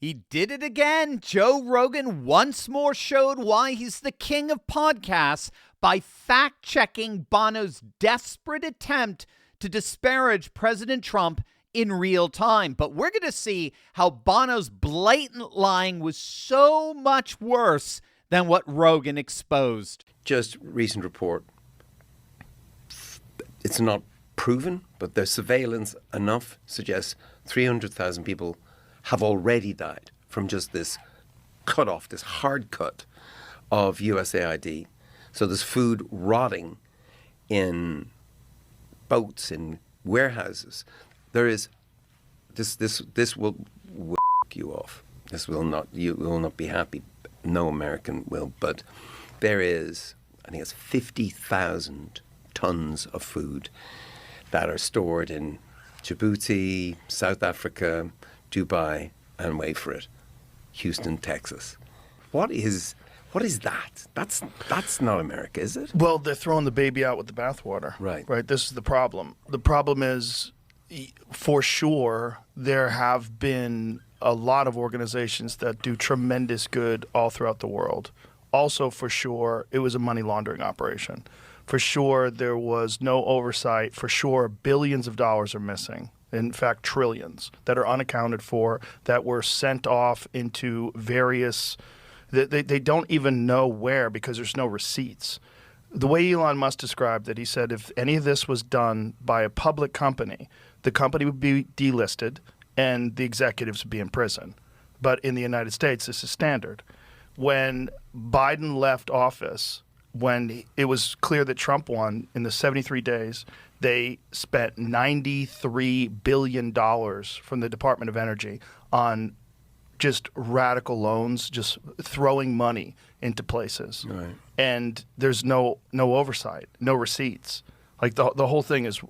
He did it again. Joe Rogan once more showed why he's the king of podcasts by fact-checking Bono's desperate attempt to disparage President Trump in real time. But we're going to see how Bono's blatant lying was so much worse than what Rogan exposed. Just recent report. It's not proven, but the surveillance enough suggests 300,000 people have already died from just this cut off, this hard cut of USAID. So there's food rotting in boats, in warehouses. There is this will you off. This will not, you will not be happy. No American will. But there is, I think it's 50,000 tons of food that are stored in Djibouti, South Africa, Dubai, and wait for it, Houston, Texas. What is that? That's not America, is it? Well, they're throwing the baby out with the bathwater. Right. Right. This is the problem. The problem is, for sure, there have been a lot of organizations that do tremendous good all throughout the world. Also, for sure, it was a money laundering operation. For sure, there was no oversight. For sure, billions of dollars are missing. In fact, trillions that are unaccounted for, that were sent off into various, they don't even know where because there's no receipts. The way Elon Musk described it, he said if any of this was done by a public company, the company would be delisted and the executives would be in prison. But in the United States, this is standard. When Biden left office, when it was clear that Trump won in the 73 days, they spent $93 billion from the Department of Energy on just radical loans, just throwing money into places. Right. And there's no oversight, no receipts. Like the whole thing is,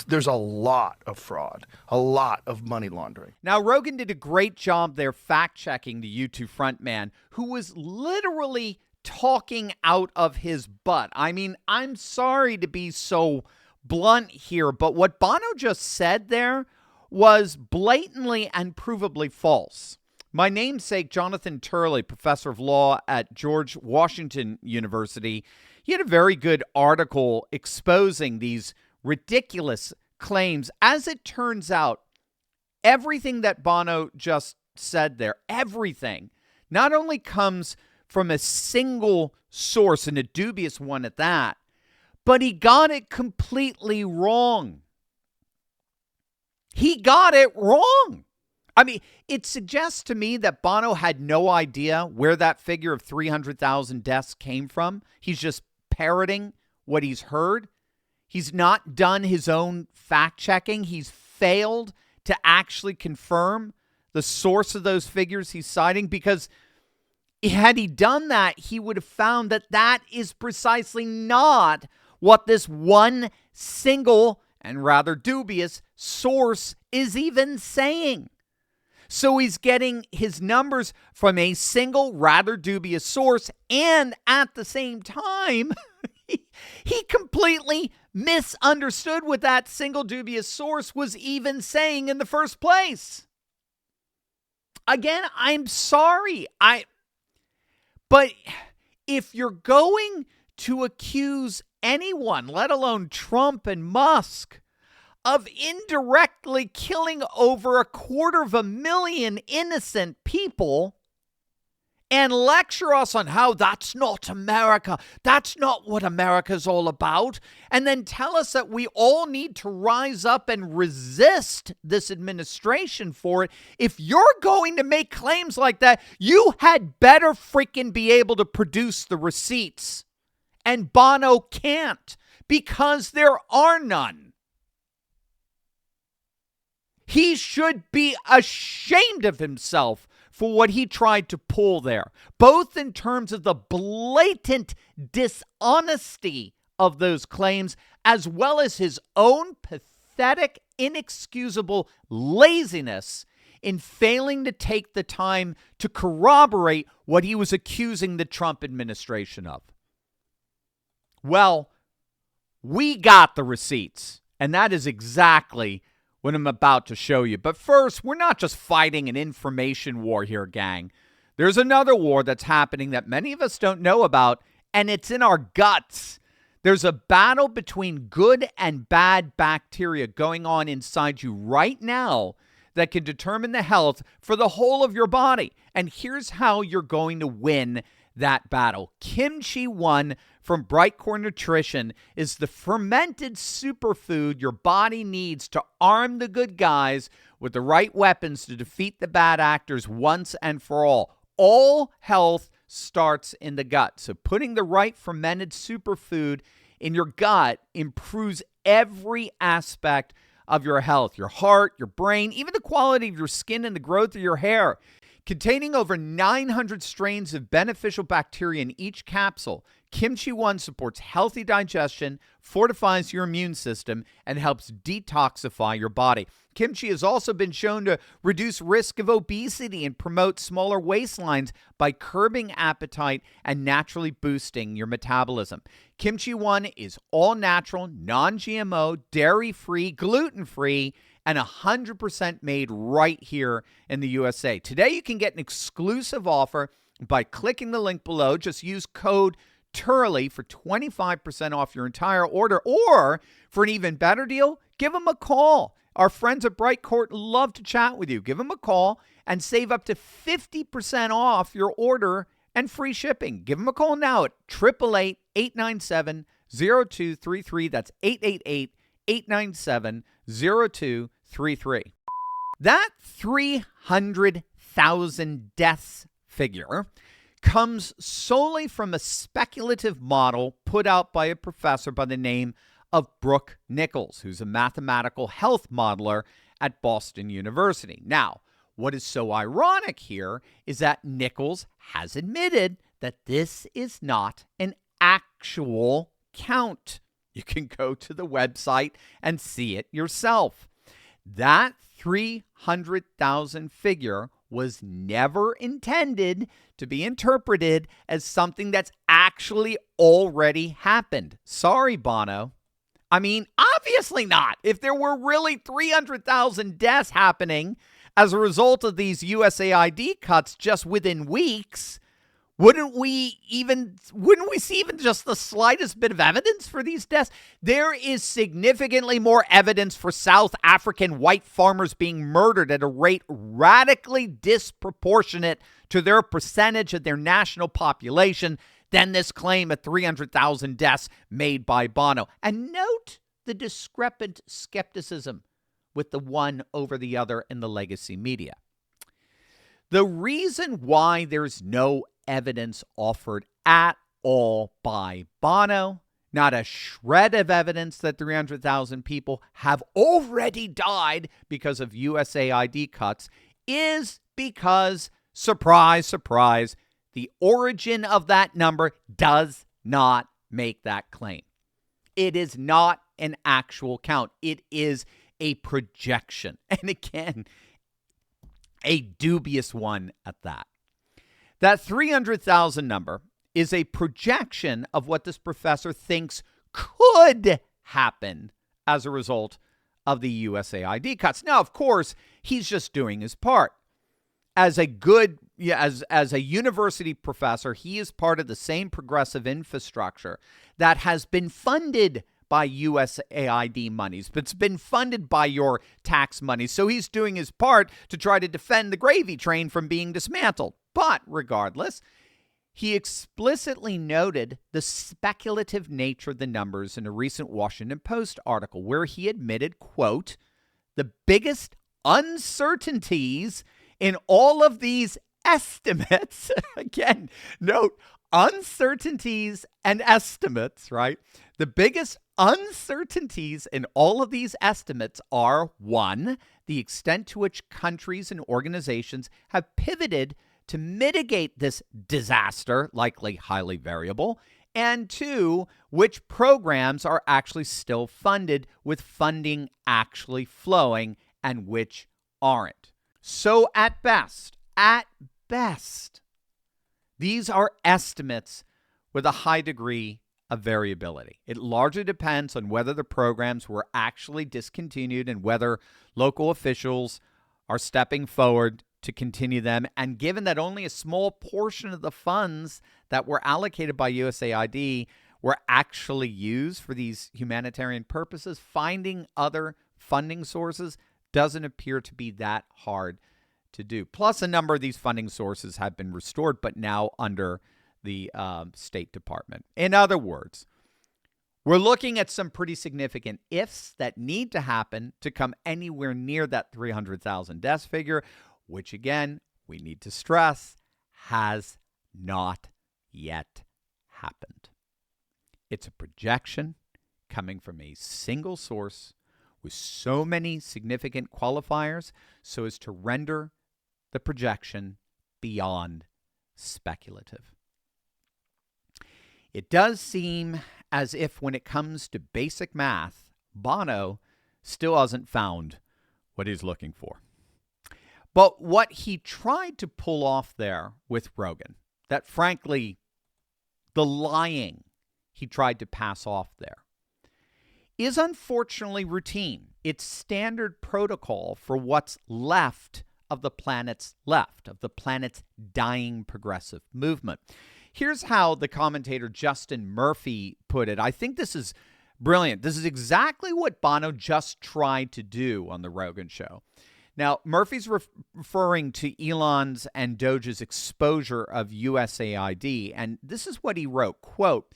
there's a lot of fraud, a lot of money laundering. Now, Rogan did a great job there fact-checking the U2 frontman, who was literally talking out of his butt. I mean, I'm sorry to be so blunt here, but what Bono just said there was blatantly and provably false. My namesake, Jonathan Turley, professor of law at George Washington University, he had a very good article exposing these ridiculous claims. As it turns out, everything that Bono just said there, everything, not only comes from a single source, and a dubious one at that, but he got it completely wrong. He got it wrong. I mean, it suggests to me that Bono had no idea where that figure of 300,000 deaths came from. He's just parroting what he's heard. He's not done his own fact-checking. He's failed to actually confirm the source of those figures he's citing, because had he done that, he would have found that that is precisely not what this one single and rather dubious source is even saying. So he's getting his numbers from a single, rather dubious source, and at the same time, he completely misunderstood what that single dubious source was even saying in the first place. Again, I'm sorry. But if you're going to accuse anyone, let alone Trump and Musk, of indirectly killing over 250,000 innocent people and lecture us on how that's not America, that's not what America's all about, and then tell us that we all need to rise up and resist this administration for it, if you're going to make claims like that, you had better freaking be able to produce the receipts. And Bono can't, because there are none. He should be ashamed of himself for what he tried to pull there, both in terms of the blatant dishonesty of those claims, as well as his own pathetic, inexcusable laziness in failing to take the time to corroborate what he was accusing the Trump administration of. Well, we got the receipts, and that is exactly what I'm about to show you. But first, we're not just fighting an information war here, gang. There's another war that's happening that many of us don't know about, and it's in our guts. There's a battle between good and bad bacteria going on inside you right now that can determine the health for the whole of your body. And here's how you're going to win that battle. Kimchi 1 from Breitcore Nutrition is the fermented superfood your body needs to arm the good guys with the right weapons to defeat the bad actors once and for all. All health starts in the gut. So putting the right fermented superfood in your gut improves every aspect of your health, your heart, your brain, even the quality of your skin and the growth of your hair. Containing over 900 strains of beneficial bacteria in each capsule, Kimchi 1 supports healthy digestion, fortifies your immune system, and helps detoxify your body. Kimchi has also been shown to reduce risk of obesity and promote smaller waistlines by curbing appetite and naturally boosting your metabolism. Kimchi 1 is all natural, non-GMO, dairy-free, gluten-free, and 100% made right here in the USA. Today, you can get an exclusive offer by clicking the link below. Just use code Turley for 25% off your entire order. Or, for an even better deal, give them a call. Our friends at Breitcore love to chat with you. Give them a call and save up to 50% off your order and free shipping. Give them a call now at 888-897-0233. That's 888-897-0233. That 300,000 deaths figure comes solely from a speculative model put out by a professor by the name of Brooke Nichols, who's a mathematical health modeler at Boston University. Now, what is so ironic here is that Nichols has admitted that this is not an actual count. You can go to the website and see it yourself. That 300,000 figure was never intended to be interpreted as something that's actually already happened. Sorry, Bono. I mean, obviously not. If there were really 300,000 deaths happening as a result of these USAID cuts just within weeks, wouldn't we see even just the slightest bit of evidence for these deaths? There is significantly more evidence for South African white farmers being murdered at a rate radically disproportionate to their percentage of their national population than this claim of 300,000 deaths made by Bono. And note the discrepant skepticism with the one over the other in the legacy media. The reason why there's no evidence offered at all by Bono, not a shred of evidence that 300,000 people have already died because of USAID cuts, is because, surprise, surprise, the origin of that number does not make that claim. It is not an actual count. It is a projection. And again, a dubious one at that. That 300,000 number is a projection of what this professor thinks could happen as a result of the USAID cuts. Now, of course, he's just doing his part. As a university professor, he is part of the same progressive infrastructure that has been funded by USAID monies, but it's been funded by your tax money. So he's doing his part to try to defend the gravy train from being dismantled. But regardless, he explicitly noted the speculative nature of the numbers in a recent Washington Post article where he admitted, quote, the biggest uncertainties in all of these estimates, again, note, uncertainties and estimates, right? The biggest uncertainties in all of these estimates are, one, the extent to which countries and organizations have pivoted to mitigate this disaster, likely highly variable, and two, which programs are actually still funded with funding actually flowing and which aren't. So at best, these are estimates with a high degree of variability. It largely depends on whether the programs were actually discontinued and whether local officials are stepping forward to continue them. And given that only a small portion of the funds that were allocated by USAID were actually used for these humanitarian purposes, finding other funding sources doesn't appear to be that hard to do. Plus, a number of these funding sources have been restored, but now under the State Department. In other words, we're looking at some pretty significant ifs that need to happen to come anywhere near that 300,000 deaths figure, which, again, we need to stress, has not yet happened. It's a projection coming from a single source with so many significant qualifiers so as to render the projection beyond speculative. It does seem as if when it comes to basic math, Bono still hasn't found what he's looking for. But what he tried to pull off there with Rogan, that frankly, the lying he tried to pass off there, is unfortunately routine. It's standard protocol for what's left of the planet's dying progressive movement. Here's how the commentator Justin Murphy put it. I think this is brilliant. This is exactly what Bono just tried to do on the Rogan show. Now, Murphy's referring to Elon's and Doge's exposure of USAID, and this is what he wrote, quote,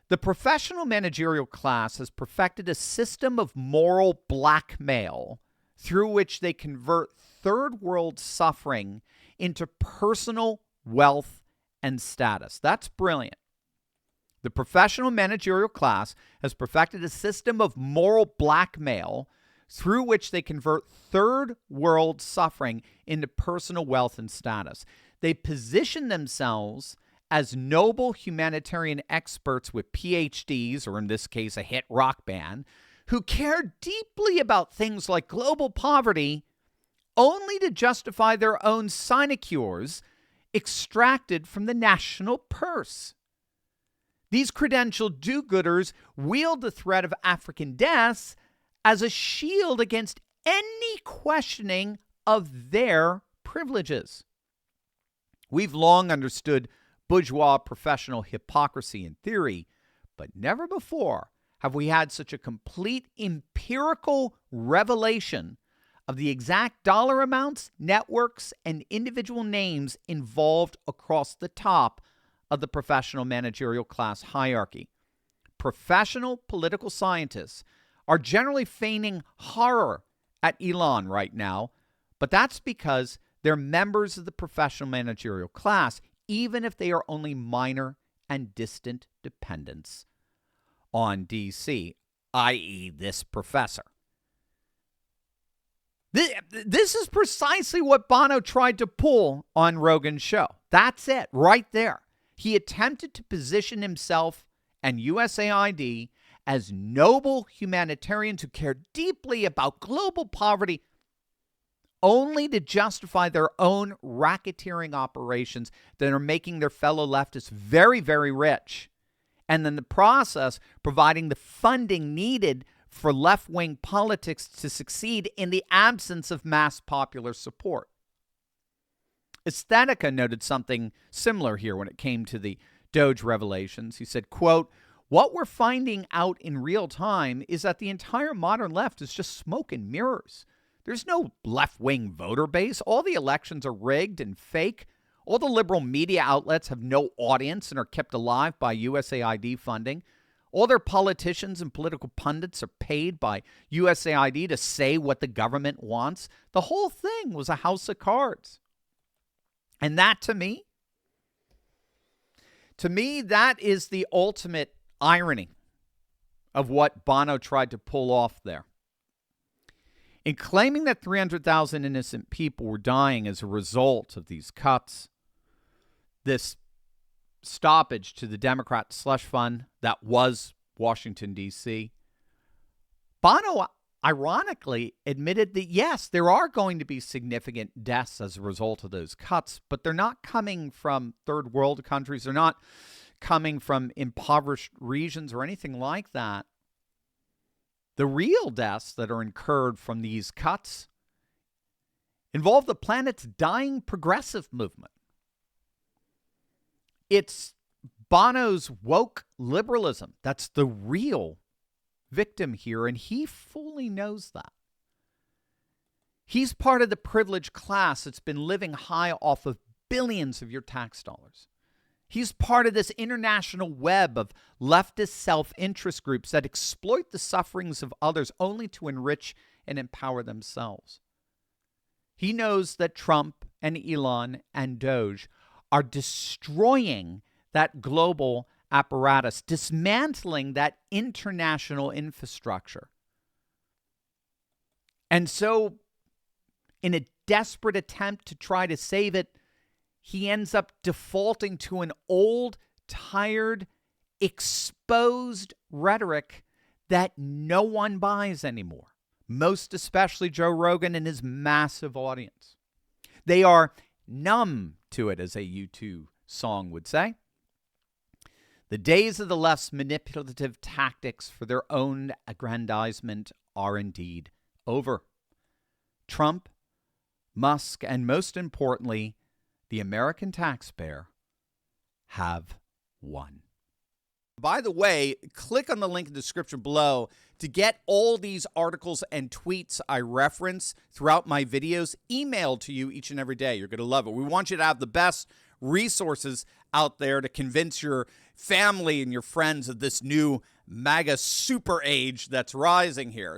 "The professional managerial class has perfected a system of moral blackmail through which they convert third world suffering into personal wealth and status." That's brilliant. The professional managerial class has perfected a system of moral blackmail through which they convert third world suffering into personal wealth and status. They position themselves as noble humanitarian experts with PhDs, or in this case, a hit rock band, who care deeply about things like global poverty, only to justify their own sinecures extracted from the national purse. These credentialed do-gooders wield the threat of African deaths as a shield against any questioning of their privileges. We've long understood bourgeois professional hypocrisy in theory, but never before have we had such a complete empirical revelation of the exact dollar amounts, networks, and individual names involved across the top of the professional managerial class hierarchy. Professional political scientists are generally feigning horror at Elon right now, but that's because they're members of the professional managerial class, even if they are only minor and distant dependents on DC, i.e. this professor. This is precisely what Bono tried to pull on Rogan's show. That's it, right there. He attempted to position himself and USAID as noble humanitarians who care deeply about global poverty, only to justify their own racketeering operations that are making their fellow leftists very, very rich, and in the process providing the funding needed for left-wing politics to succeed in the absence of mass popular support. Aesthetica noted something similar here when it came to the Doge revelations. He said, quote, "What we're finding out in real time is that the entire modern left is just smoke and mirrors. There's no left-wing voter base. All the elections are rigged and fake. All the liberal media outlets have no audience and are kept alive by USAID funding. All their politicians and political pundits are paid by USAID to say what the government wants. The whole thing was a house of cards." And that, to me, that is the ultimate irony of what Bono tried to pull off there. In claiming that 300,000 innocent people were dying as a result of these cuts, this stoppage to the Democrat slush fund that was Washington, D.C., Bono ironically admitted that, yes, there are going to be significant deaths as a result of those cuts, but they're not coming from third world countries. They're not coming from impoverished regions or anything like that. The real deaths that are incurred from these cuts involve the planet's dying progressive movement. It's Bono's woke liberalism that's the real victim here, and he fully knows that. He's part of the privileged class that's been living high off of billions of your tax dollars. He's part of this international web of leftist self-interest groups that exploit the sufferings of others only to enrich and empower themselves. He knows that Trump and Elon and Doge are destroying that global apparatus, dismantling that international infrastructure. And so, in a desperate attempt to try to save it, he ends up defaulting to an old, tired, exposed rhetoric that no one buys anymore, most especially Joe Rogan and his massive audience. They are numb to it, as a U2 song would say. The days of the left's manipulative tactics for their own aggrandizement are indeed over. Trump, Musk, and most importantly, the American taxpayer have won. By the way, click on the link in the description below to get all these articles and tweets I reference throughout my videos emailed to you each and every day. You're going to love it. We want you to have the best resources out there to convince your family and your friends of this new MAGA super age that's rising here.